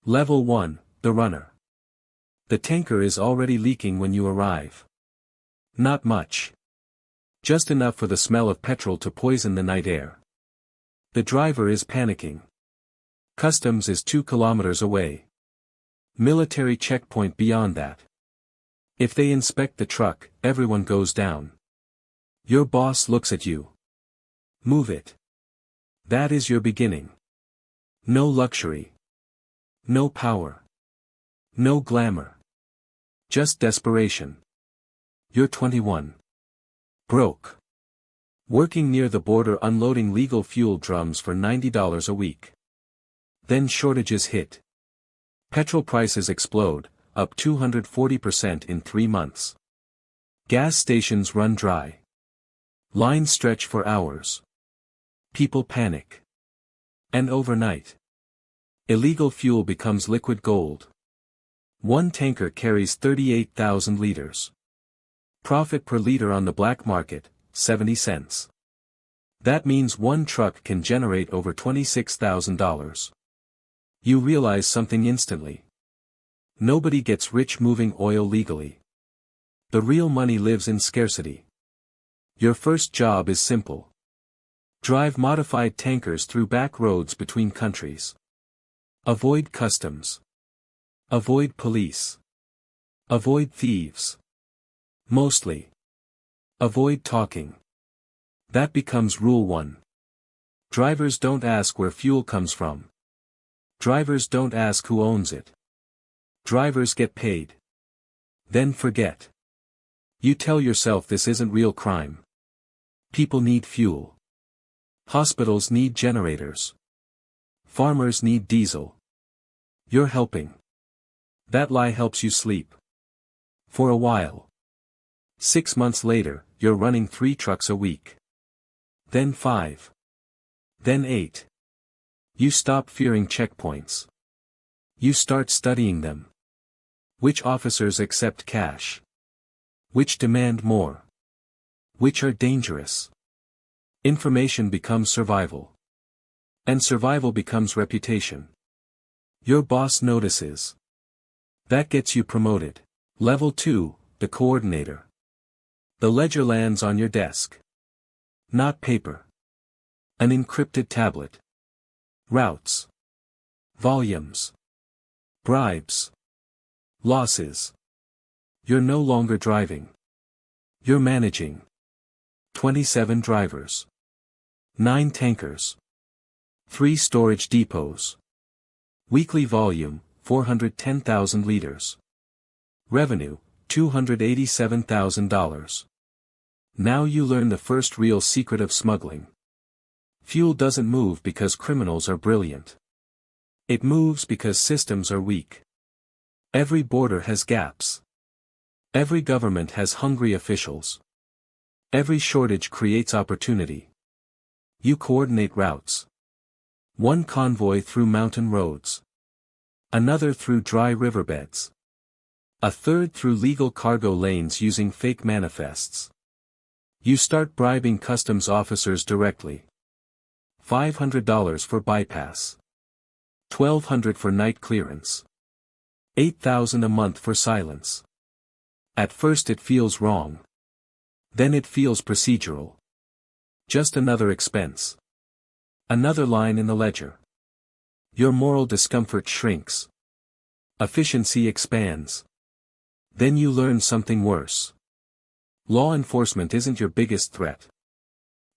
Level 1, the runner. The tanker is already leaking when you arrive. Not much. Just enough for the smell of petrol to poison the night air. The driver is panicking. Customs is 2 kilometers away. Military checkpoint beyond that. If they inspect the truck, everyone goes down. Your boss looks at you. Move it. That is your beginning. No luxury. No power. No glamour. Just desperation. You're 21. Broke. Working near the border unloading legal fuel drums for $90 a week. Then shortages hit. Petrol prices explode, up 240% in 3 months. Gas stations run dry. Lines stretch for hours. People panic. And overnight, illegal fuel becomes liquid gold. One tanker carries 38,000 liters. Profit per liter on the black market, 70 cents. That means one truck can generate over $26,000. You realize something instantly. Nobody gets rich moving oil legally. The real money lives in scarcity. Your first job is simple. Drive modified tankers through back roads between countries. Avoid customs. Avoid police. Avoid thieves. Mostly. Avoid talking. That becomes rule 1. Drivers don't ask where fuel comes from. Drivers don't ask who owns it. Drivers get paid. Then forget. You tell yourself this isn't real crime. People need fuel. Hospitals need generators. Farmers need diesel. You're helping. That lie helps you sleep. For a while. 6 months later, you're running 3 trucks a week. Then 5. Then 8. You stop fearing checkpoints. You start studying them. Which officers accept cash? Which demand more? Which are dangerous? Information becomes survival. And survival becomes reputation. Your boss notices. That gets you promoted. Level 2, the coordinator. The ledger lands on your desk. Not paper. An encrypted tablet. Routes. Volumes. Bribes. Losses. You're no longer driving. You're managing. 27 drivers. 9 tankers. 3 storage depots. Weekly volume, 410,000 liters. Revenue, $287,000. Now you learn the first real secret of smuggling. Fuel doesn't move because criminals are brilliant. It moves because systems are weak. Every border has gaps. Every government has hungry officials. Every shortage creates opportunity. You coordinate routes. One convoy through mountain roads. Another through dry riverbeds. A third through legal cargo lanes using fake manifests. You start bribing customs officers directly. $500 for bypass. $1,200 for night clearance. $8,000 a month for silence. At first it feels wrong. Then it feels procedural. Just another expense. Another line in the ledger. Your moral discomfort shrinks. Efficiency expands. Then you learn something worse. Law enforcement isn't your biggest threat.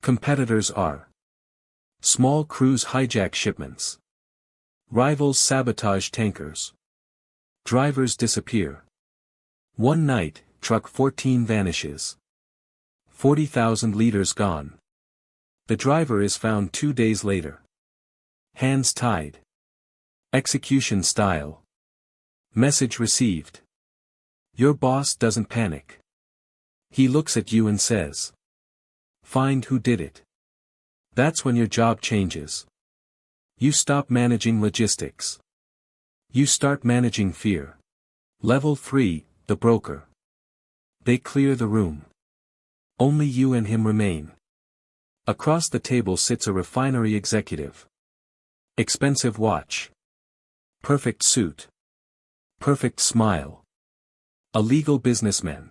Competitors are. Small crews hijack shipments. Rivals sabotage tankers. Drivers disappear. One night, truck 14 vanishes. 40,000 liters gone. The driver is found 2 days later. Hands tied. Execution style. Message received. Your boss doesn't panic. He looks at you and says, "Find who did it." That's when your job changes. You stop managing logistics. You start managing fear. Level 3, the broker. They clear the room. Only you and him remain. Across the table sits a refinery executive. Expensive watch. Perfect suit. Perfect smile. A legal businessman.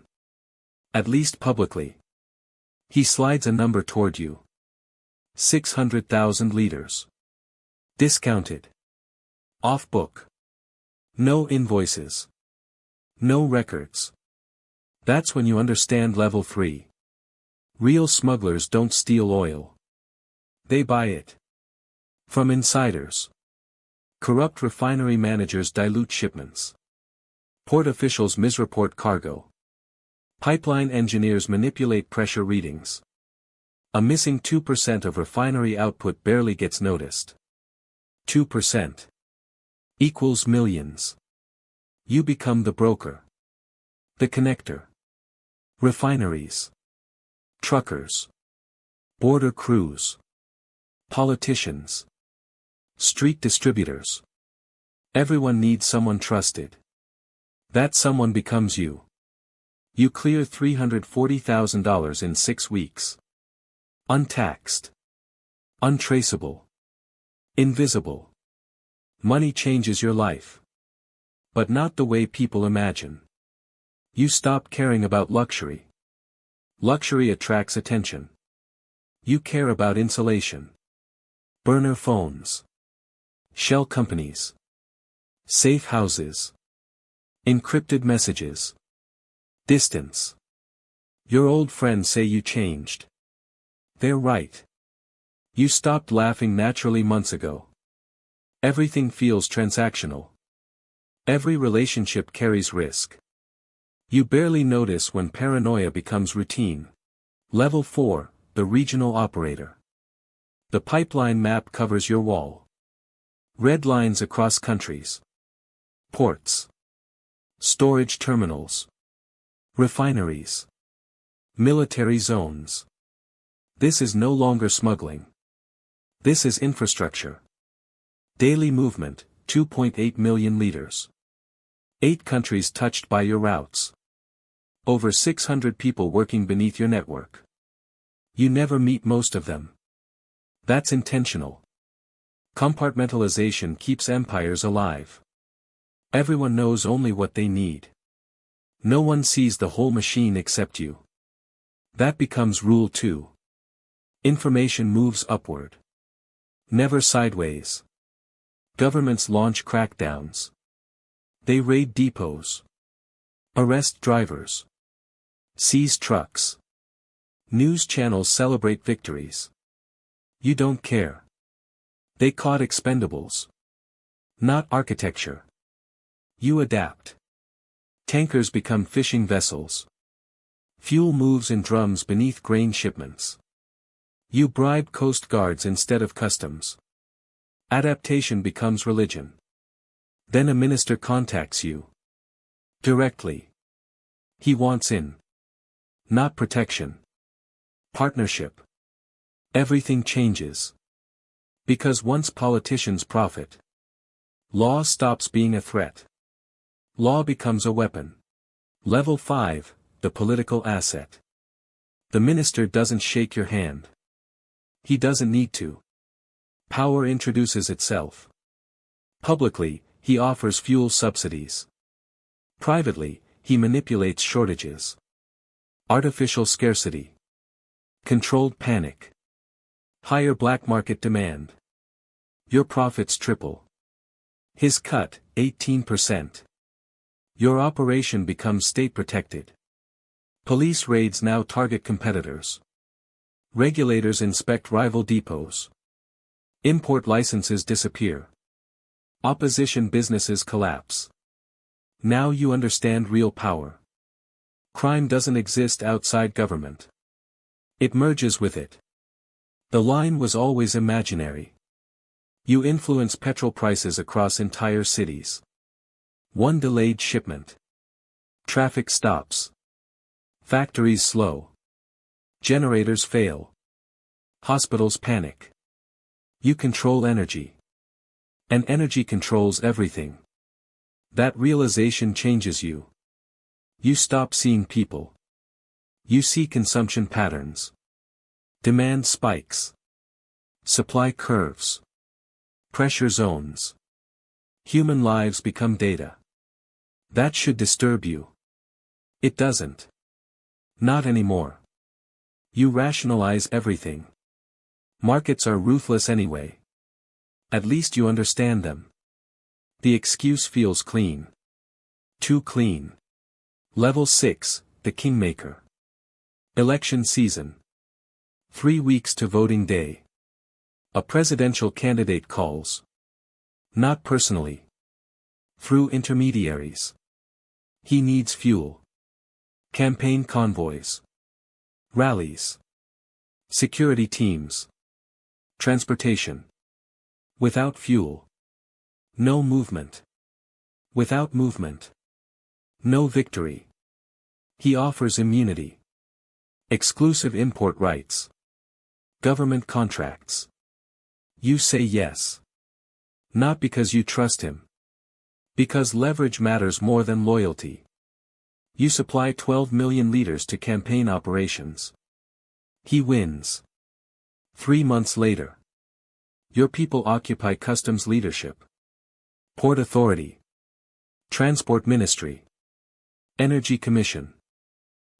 At least publicly. He slides a number toward you. 600,000 liters. Discounted. Off book. No invoices. No records. That's when you understand level 3. Real smugglers don't steal oil. They buy it. From insiders. Corrupt refinery managers dilute shipments. Port officials misreport cargo. Pipeline engineers manipulate pressure readings. A missing 2% of refinery output barely gets noticed. 2% equals millions. You become the broker. The connector. Refineries. Truckers. Border crews. Politicians. Street distributors. Everyone needs someone trusted. That someone becomes you. You clear $340,000 in 6 weeks. Untaxed. Untraceable. Invisible. Money changes your life. But not the way people imagine. You stop caring about luxury. Luxury attracts attention. You care about insulation. Burner phones. Shell companies. Safe houses. Encrypted messages. Distance. Your old friends say you changed. They're right. You stopped laughing naturally months ago. Everything feels transactional. Every relationship carries risk. You barely notice when paranoia becomes routine. Level 4, the regional operator. The pipeline map covers your wall. Red lines across countries. Ports. Storage terminals. Refineries. Military zones. This is no longer smuggling. This is infrastructure. Daily movement, 2.8 million liters. 8 countries touched by your routes. Over 600 people working beneath your network. You never meet most of them. That's intentional. Compartmentalization keeps empires alive. Everyone knows only what they need. No one sees the whole machine except you. That becomes rule 2. Information moves upward. Never sideways. Governments launch crackdowns. They raid depots. Arrest drivers. Seize trucks. News channels celebrate victories. You don't care. They caught expendables. Not architecture. You adapt. Tankers become fishing vessels. Fuel moves in drums beneath grain shipments. You bribe coast guards instead of customs. Adaptation becomes religion. Then a minister contacts you. Directly. He wants in. Not protection. Partnership. Everything changes. Because once politicians profit, law stops being a threat. Law becomes a weapon. Level 5, the political asset. The minister doesn't shake your hand. He doesn't need to. Power introduces itself. Publicly, he offers fuel subsidies. Privately, he manipulates shortages. Artificial scarcity. Controlled panic. Higher black market demand. Your profits triple. His cut, 18%. Your operation becomes state-protected. Police raids now target competitors. Regulators inspect rival depots. Import licenses disappear. Opposition businesses collapse. Now you understand real power. Crime doesn't exist outside government. It merges with it. The line was always imaginary. You influence petrol prices across entire cities. One delayed shipment. Traffic stops. Factories slow. Generators fail. Hospitals panic. You control energy. And energy controls everything. That realization changes you. You stop seeing people. You see consumption patterns. Demand spikes. Supply curves. Pressure zones. Human lives become data. That should disturb you. It doesn't. Not anymore. You rationalize everything. Markets are ruthless anyway. At least you understand them. The excuse feels clean. Too clean. Level 6, the Kingmaker. Election season. 3 weeks to voting day. A presidential candidate calls. Not personally. Through intermediaries. He needs fuel. Campaign convoys. Rallies. Security teams. Transportation. Without fuel. No movement. Without movement. No victory. He offers immunity. Exclusive import rights. Government contracts. You say yes. Not because you trust him. Because leverage matters more than loyalty. You supply 12 million liters to campaign operations. He wins. 3 months later. Your people occupy customs leadership. Port authority. Transport ministry. Energy commission.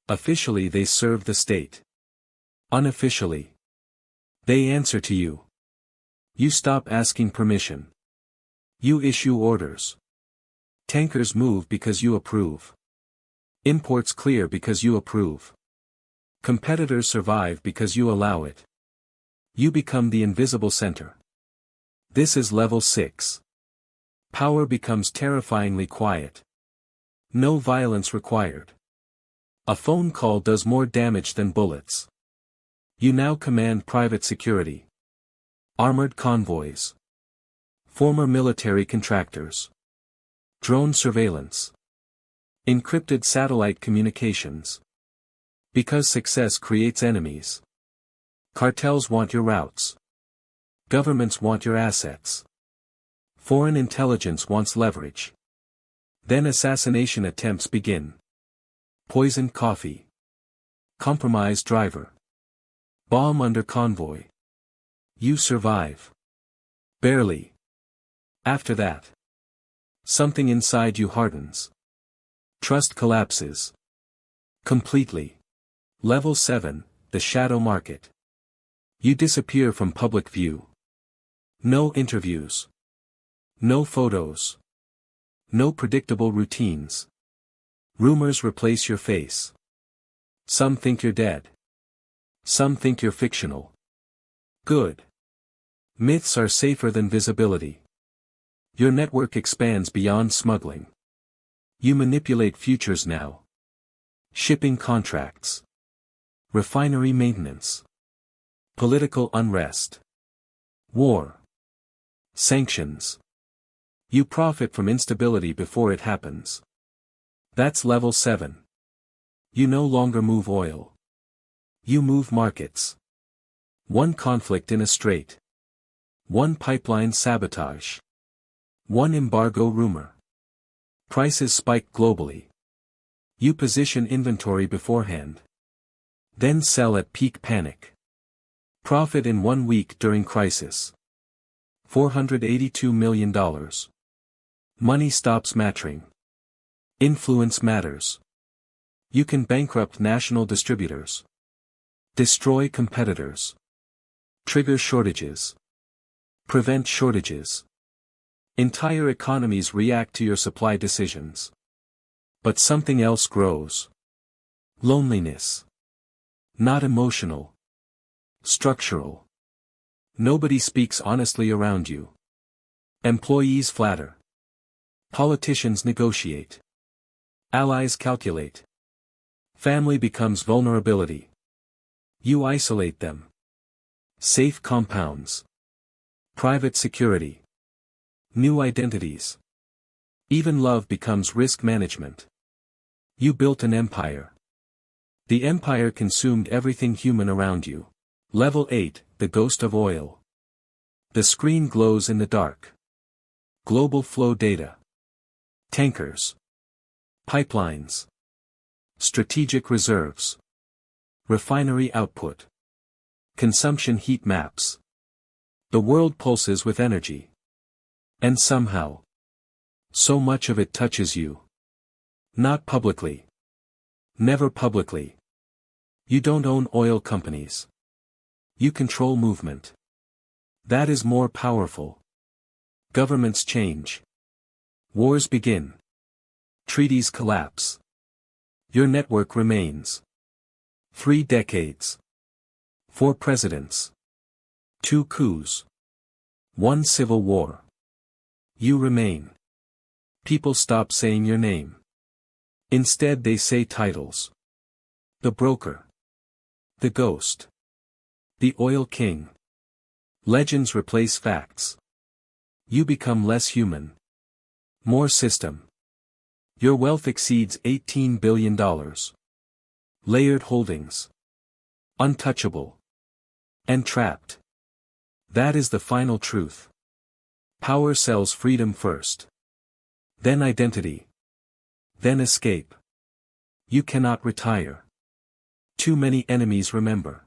Officially they serve the state. Unofficially. They answer to you. You stop asking permission. You issue orders. Tankers move because you approve. Imports clear because you approve. Competitors survive because you allow it. You become the invisible center. This is level 6. Power becomes terrifyingly quiet. No violence required. A phone call does more damage than bullets. You now command private security. Armored convoys. Former military contractors. Drone surveillance. Encrypted satellite communications. Because success creates enemies. Cartels want your routes. Governments want your assets. Foreign intelligence wants leverage. Then assassination attempts begin. Poisoned coffee. Compromised driver. Bomb under convoy. You survive. Barely. After that. Something inside you hardens. Trust collapses. Completely. Level 7, the shadow market. You disappear from public view. No interviews. No photos. No predictable routines. Rumors replace your face. Some think you're dead. Some think you're fictional. Good. Myths are safer than visibility. Your network expands beyond smuggling. You manipulate futures now. Shipping contracts. Refinery maintenance. Political unrest. War. Sanctions. You profit from instability before it happens. That's level 7. You no longer move oil. You move markets. One conflict in a strait. One pipeline sabotage. One embargo rumor. Prices spike globally. You position inventory beforehand. Then sell at peak panic. Profit in 1 week during crisis. $482 million. Money stops mattering. Influence matters. You can bankrupt national distributors. Destroy competitors. Trigger shortages. Prevent shortages. Entire economies react to your supply decisions. But something else grows. Loneliness. Not emotional. Structural. Nobody speaks honestly around you. Employees flatter. Politicians negotiate. Allies calculate. Family becomes vulnerability. You isolate them. Safe compounds. Private security. New identities. Even love becomes risk management. You built an empire. The empire consumed everything human around you. Level 8, the ghost of oil. The screen glows in the dark. Global flow data. Tankers. Pipelines. Strategic reserves. Refinery output. Consumption heat maps. The world pulses with energy. And somehow, So much of it touches you. Not publicly. Never publicly. You don't own oil companies. You control movement. That is more powerful. Governments change. Wars begin. Treaties collapse. Your network remains. 3 decades. 4 presidents. 2 coups. 1 civil war. You remain. People stop saying your name. Instead they say titles. The broker. The ghost. The oil king. Legends replace facts. You become less human. More system. Your wealth exceeds $18 billion. Layered holdings. Untouchable. And trapped. That is the final truth. Power sells freedom first. Then identity. Then escape. You cannot retire. Too many enemies remember.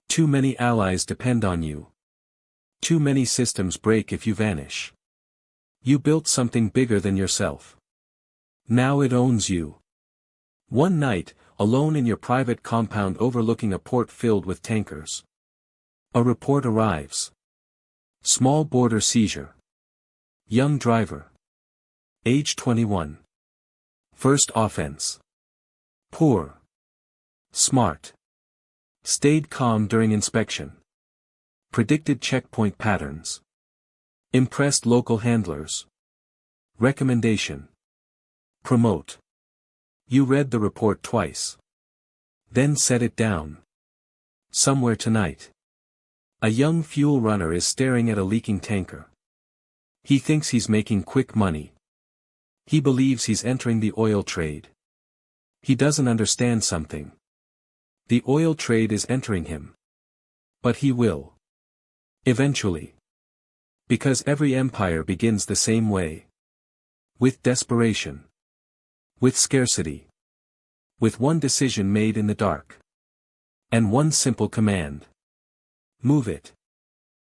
Too many allies depend on you. Too many systems break if you vanish. You built something bigger than yourself. Now it owns you. One night, alone in your private compound overlooking a port filled with tankers. A report arrives. Small border seizure. Young driver. Age 21. First offense. Poor. Smart. Stayed calm during inspection. Predicted checkpoint patterns. Impressed local handlers. Recommendation. Promote. You read the report twice. Then set it down. Somewhere tonight. A young fuel runner is staring at a leaking tanker. He thinks he's making quick money. He believes he's entering the oil trade. He doesn't understand something. The oil trade is entering him. But he will. Eventually. Because every empire begins the same way. With desperation. With scarcity. With one decision made in the dark. And one simple command. Move it.